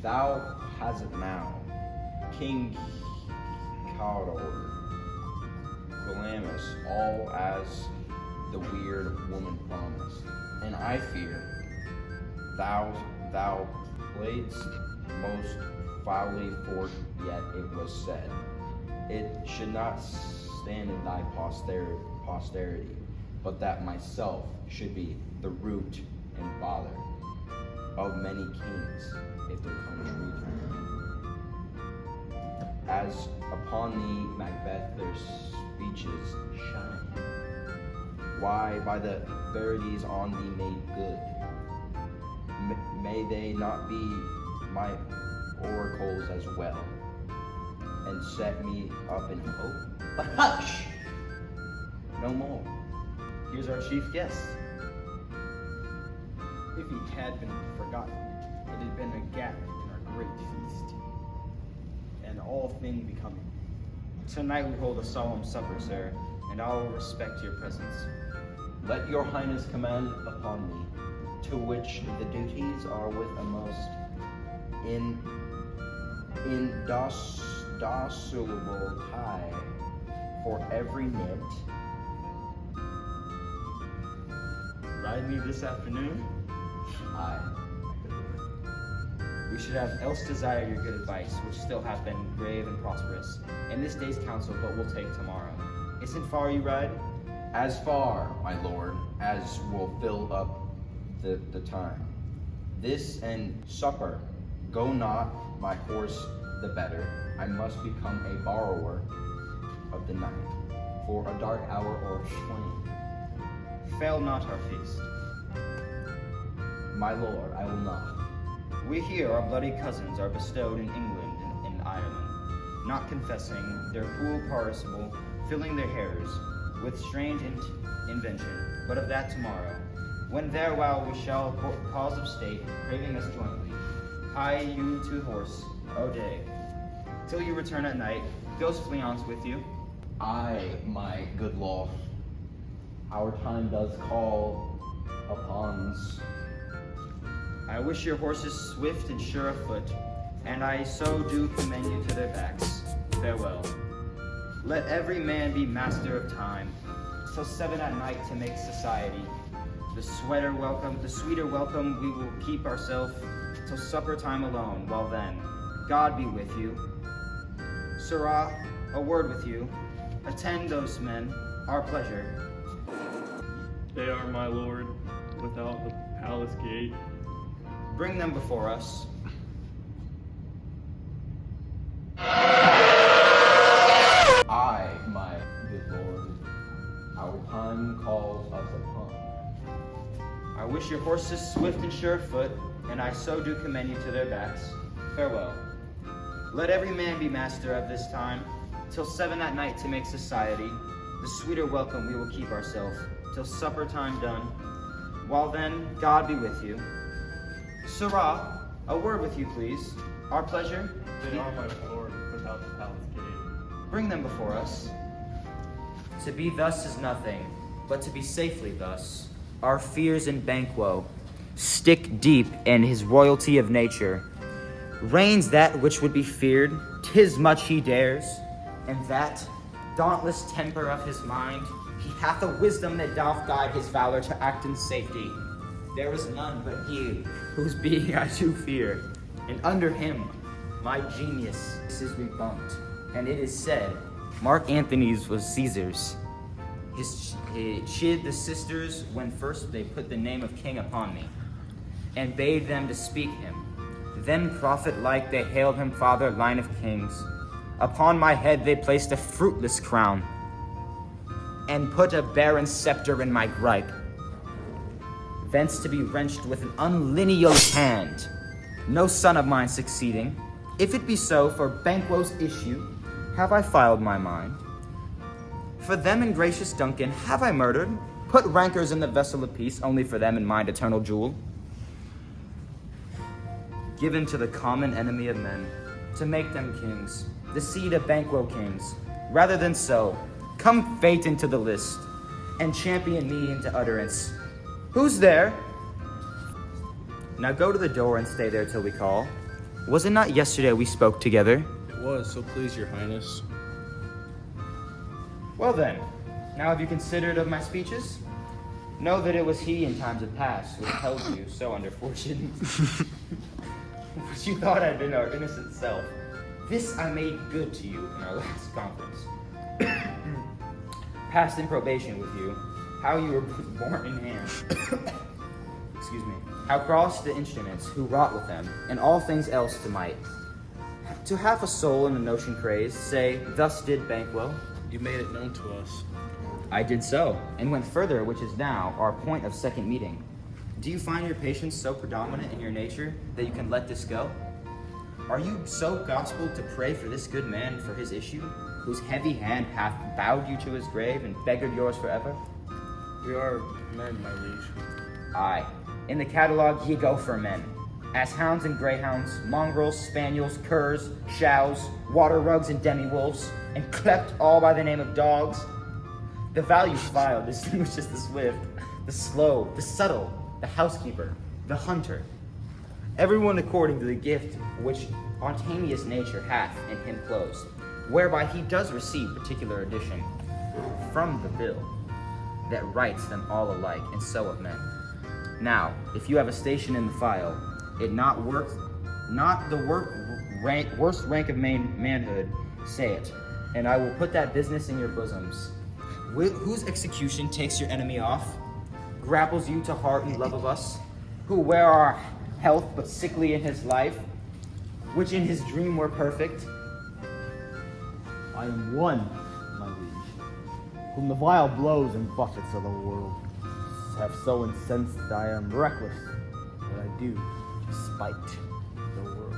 thou hast it now, King Cawdor, Glamis, all as the weird woman promised. And I fear thou playedst most foully, for yet it was said, it should not stand in thy posterity, but that myself should be the root and father of many kings, if there come truth. As upon thee, Macbeth, their speeches shine. Why, by the verities on thee made good, may they not be my oracles as well, and set me up in hope? But hush! No more. Here's our chief guest. If he had been forgotten, it had been a gathering in our great feast, and all thing becoming. Tonight we hold a solemn supper, sir, and I will respect your presence. Let your highness command upon me, to which the duties are with a most indissoluble tie for every knit. Ride me this afternoon? Aye. We should have else desired your good advice, which still hath been grave and prosperous, in this day's council, but we'll take tomorrow. Isn't far you ride? As far, my lord, as will fill up the time. This and supper, go not my horse the better. I must become a borrower of the night, for a dark hour or twain. Fail not our feast. My lord, I will not. We here, our bloody cousins, are bestowed in England and in Ireland, not confessing their cruel participle, filling their hairs with strange invention, but of that tomorrow, when therewhile we shall, cause of state, craving us jointly, hie you to horse, O day, till you return at night, goes Fleance with you. Aye, my good lord, our time does call upon's. I wish your horses swift and sure of foot, and I so do commend you to their backs. Farewell. Let every man be master of time, till 7 at night to make society. The sweeter welcome we will keep ourselves till supper time alone. While then, God be with you. Sirrah, a word with you. Attend those men, our pleasure. They are, my lord, without the palace gate. Bring them before us. Aye, my good lord, our time calls us upon. I wish your horses swift and sure of foot, and I so do commend you to their backs. Farewell. Let every man be master of this time, till 7 at night to make society. The sweeter welcome we will keep ourselves, till supper time done. While then, God be with you. Sirrah, a word with you, please. Our pleasure. They are, my lord, without the palace gate. Bring them before us. To be thus is nothing, but to be safely thus. Our fears in Banquo stick deep in his royalty of nature. Reigns that which would be feared, 'tis much he dares, and that dauntless temper of his mind, he hath a wisdom that doth guide his valor to act in safety. There is none but he, whose being I do fear, and under him my genius is rebunked. And it is said, Mark Antony's was Caesar's. His chid the sisters when first they put the name of king upon me, and bade them to speak him. Then prophet-like they hailed him father, line of kings. Upon my head they placed a fruitless crown, and put a barren scepter in my gripe, thence to be wrenched with an unlineal hand, no son of mine succeeding. If it be so, for Banquo's issue have I filed my mind. For them and gracious Duncan have I murdered, put rancors in the vessel of peace, only for them and mine eternal jewel, given to the common enemy of men, to make them kings, the seed of Banquo kings. Rather than so, come fate into the list, and champion me into utterance. Who's there? Now go to the door and stay there till we call. Was it not yesterday we spoke together? It was, so please, your highness. Well then, now have you considered of my speeches? Know that it was he in times of past who held you so under fortune. But you thought I'd been our innocent self. This I made good to you in our last conference. Passed in probation with you, how you were born in hand. Excuse me. How crossed the instruments who wrought with them, and all things else to might. To half a soul in a notion crazed, say, thus did Banquo. You made it known to us. I did so, and went further, which is now our point of second meeting. Do you find your patience so predominant in your nature that you can let this go? Are you so gospeled to pray for this good man for his issue, whose heavy hand hath bowed you to his grave and beggared yours forever? We are men, my liege. Aye, in the catalogue ye go for men, as hounds and greyhounds, mongrels, spaniels, curs, chows, water rugs and demi-wolves, and clept all by the name of dogs. The values file distinguishes the swift, the slow, the subtle, the housekeeper, the hunter. Everyone according to the gift which spontaneous nature hath in him closed, whereby he does receive particular addition from the bill that writes them all alike, and so of men. Now, if you have a station in the file, it not the worst rank of manhood, say it, and I will put that business in your bosoms. Whose execution takes your enemy off, grapples you to heart and love of us, who wear our health but sickly in his life, which in his dream were perfect. I am one, my liege, whom the vile blows and buffets of the world have so incensed that I am reckless what I do despite the world.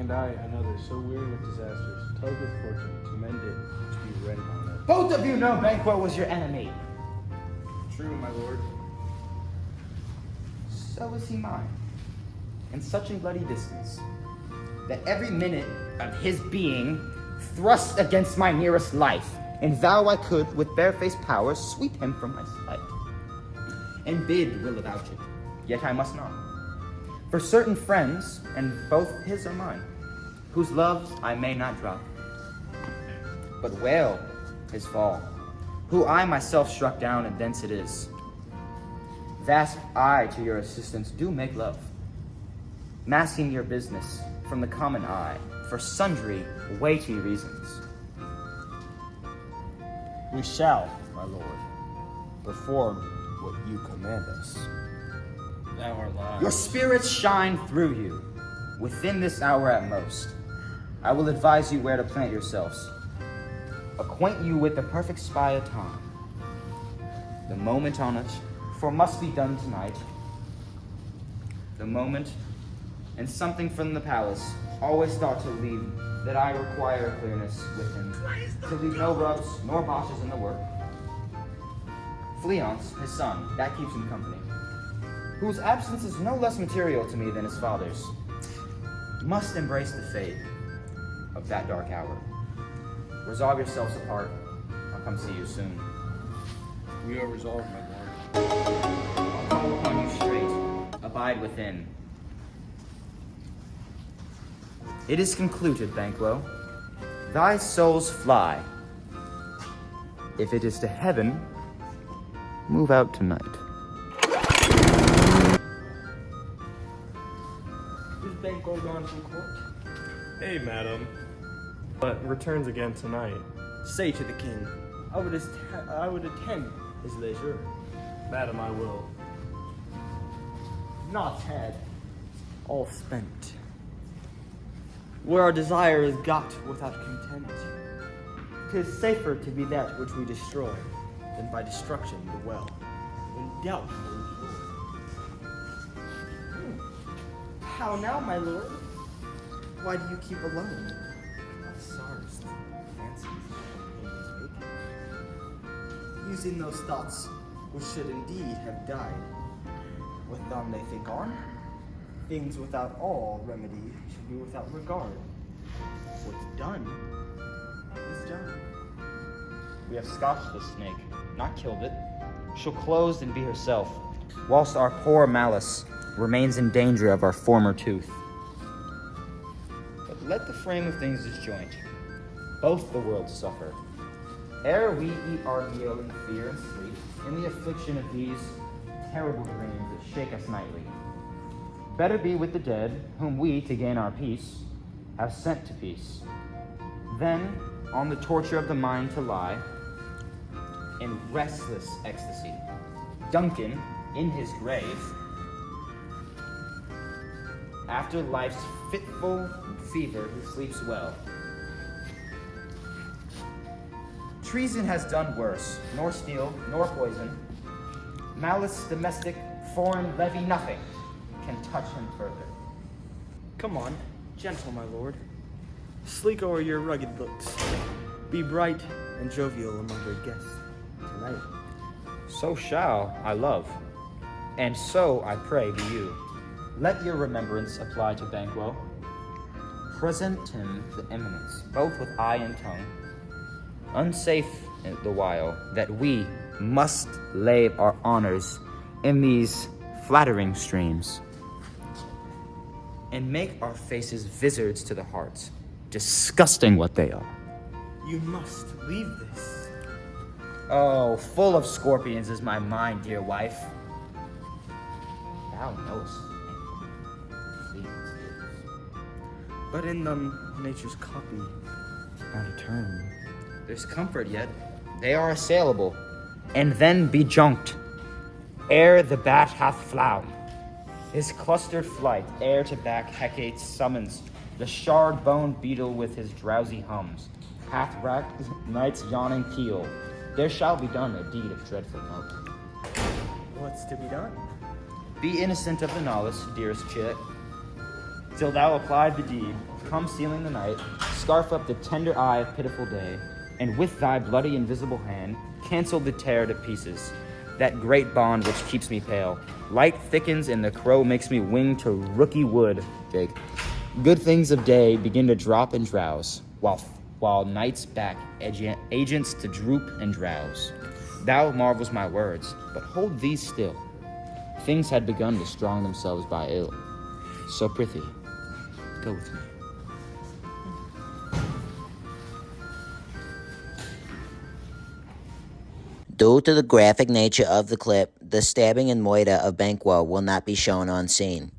I, another, so weary with disasters, tug with fortune to mend it, to be rent on it. Both of you know Banquo was your enemy. True, my lord. So is he mine. And such in bloody distance, that every minute of his being thrust against my nearest life, and vow I could, with barefaced power, sweep him from my sight. And bid will avouch it, yet I must not. For certain friends, and both his or mine, whose loves I may not drop, but wail his fall, who I myself struck down, and thence it is. Vast I to your assistance do make love, masking your business from the common eye, for sundry weighty reasons. We shall, my lord, perform what you command us. Thou art live. Your spirits shine through you, within this hour at most. I will advise you where to plant yourselves, acquaint you with the perfect spy of time, the moment on it, for must be done tonight, the moment, and something from the palace, always thought to leave, that I require clearness with him, to leave no rubs nor botches in the work. Fleance, his son, that keeps him company, whose absence is no less material to me than his father's, must embrace the fate of that dark hour. Resolve yourselves apart. I'll come see you soon. We are resolved, my lord. I'll call upon you straight. Abide within. It is concluded, Banquo. Thy souls fly. If it is to heaven, move out tonight. Is Banquo gone from court? Hey, madam. But returns again tonight. Say to the king, I would attend his leisure. Madam, I will. Not had, all spent. Where our desire is got without content, 'tis safer to be that which we destroy than by destruction dwell in doubtful joy. How now, my lord? Why do you keep alone? What sorrows, fancies, opinions make? Using those thoughts which should indeed have died. With them they think on. Things without all remedy should be without regard. What's done is done. We have scotched the snake, not killed it. She'll close and be herself, whilst our poor malice remains in danger of our former tooth. But let the frame of things disjoint. Both the worlds suffer. Ere we eat our meal in fear and sleep, in the affliction of these terrible dreams that shake us nightly. Better be with the dead, whom we, to gain our peace, have sent to peace, than on the torture of the mind to lie in restless ecstasy. Duncan, in his grave, after life's fitful fever, who sleeps well. Treason has done worse, nor steel, nor poison. Malice domestic, foreign levy, nothing can touch him further. Come on, gentle, my lord. Sleek o'er your rugged looks. Be bright and jovial among your guests tonight. So shall I love, and so I pray be you. Let your remembrance apply to Banquo. Present him the eminence, both with eye and tongue, unsafe the while, that we must lay our honors in these flattering streams, and make our faces vizards to the hearts, disgusting what they are. You must leave this. Oh, full of scorpions is my mind, dear wife. Thou knowest. But in them, nature's copy, not a term. There's comfort yet. They are assailable, and then be junked, ere the bat hath flown. His clustered flight, ere to back Hecate's summons, the shard-boned beetle with his drowsy hums, hath racked night's yawning keel. There shall be done a deed of dreadful note. What's to be done? Be innocent of the knowledge, dearest chit, till thou applied the deed. Come sealing the night, scarf up the tender eye of pitiful day, and with thy bloody invisible hand, cancel the tear to pieces, that great bond which keeps me pale. Light thickens and the crow makes me wing to rooky wood, Jake. Good things of day begin to drop and drowse, while night's back agents to droop and drowse. Thou marvels my words, but hold these still. Things had begun to strong themselves by ill. So prithee, go with me. Due to the graphic nature of the clip, the stabbing and murder of Banquo will not be shown on scene.